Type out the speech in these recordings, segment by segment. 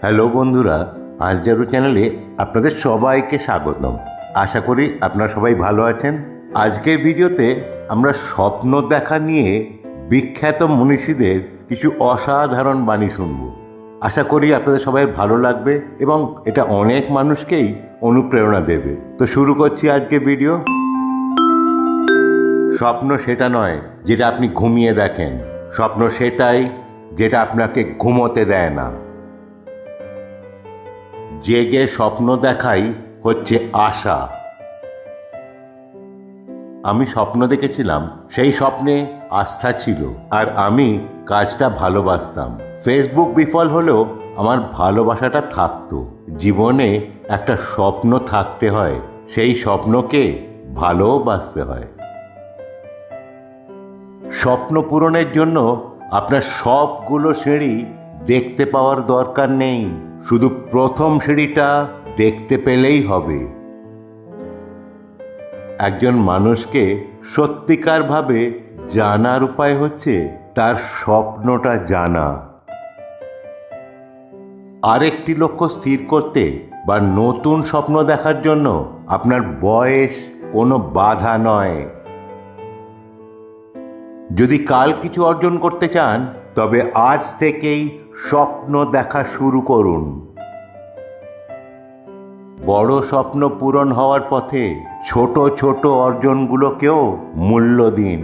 Hello বন্ধুরা, আলজারু চ্যানেলে আপনাদের সবাইকে স্বাগতম। আশা করি আপনারা সবাই ভালো আছেন। আজকের ভিডিওতে আমরা স্বপ্ন দেখা নিয়ে বিখ্যাত মনীষীদের কিছু অসাধারণ বাণী শুনব। আশা করি আপনাদের সবাই ভালো লাগবে এবং এটা অনেক মানুষকেই অনুপ্রেরণা দেবে। তো শুরু করছি আজকের ভিডিও। স্বপ্ন সেটা নয় যেটা আপনি ঘুমিয়ে দেখেন, স্বপ্ন সেটাই যেটা আপনাকে ঘুমোতে দেয় না। জেগে স্বপ্ন দেখাই হচ্ছে আশা। আমি স্বপ্ন দেখেছিলাম, সেই স্বপ্নে আস্থা ছিল, আর আমি কাজটা ভালোবাসতাম। ফেসবুক বিফল হলেও আমার ভালোবাসাটা থাকতো। জীবনে একটা স্বপ্ন থাকতে হয়, সেই স্বপ্নকে ভালোবাসতে হয়। স্বপ্ন পূরণের জন্য আপনার সবগুলো সিঁড়ি দেখতে পাওয়ার দরকার নেই, শুধু প্রথম সিঁড়িটা দেখতে পেলেই হবে। একজন মানুষকে সত্যিকারভাবে জানার উপায় হচ্ছে তার স্বপ্নটা জানা। আরেকটি লক্ষ্য স্থির করতে বা নতুন স্বপ্ন দেখার জন্য আপনার বয়স কোনো বাধা নয়। যদি কাল কিছু অর্জন করতে চান, তবে আজ থেকেই স্বপ্ন দেখা শুরু করুন। বড় স্বপ্ন পূরণ হওয়ার পথে ছোট ছোট অর্জনগুলোকেও মূল্য দিন।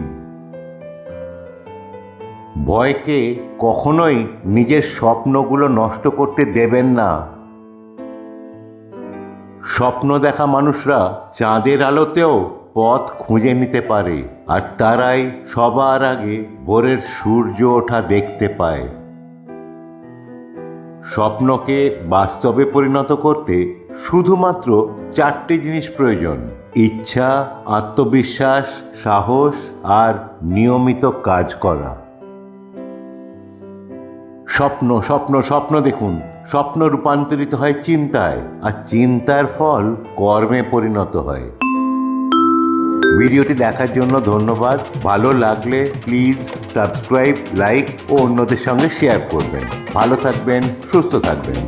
ভয়কে কখনোই নিজের স্বপ্নগুলো নষ্ট করতে দেবেন না। স্বপ্ন দেখা মানুষরা চাঁদের আলোতেও পথ খুঁজে নিতে পারে, আর তারাই সবার আগে ভোরের সূর্য ওঠা দেখতে পায়। স্বপ্নকে বাস্তবে পরিণত করতে শুধুমাত্র 4টি জিনিস প্রয়োজন: ইচ্ছা, আত্মবিশ্বাস, সাহস আর নিয়মিত কাজ করা। স্বপ্ন স্বপ্ন স্বপ্ন দেখুন। স্বপ্ন রূপান্তরিত হয় চিন্তায়, আর চিন্তার ফল কর্মে পরিণত হয়। ভিডিওটি দেখার জন্য ধন্যবাদ। ভালো লাগলে প্লিজ সাবস্ক্রাইব, লাইক ও অন্যদের সঙ্গে শেয়ার করবেন। ভালো থাকবেন, সুস্থ থাকবেন।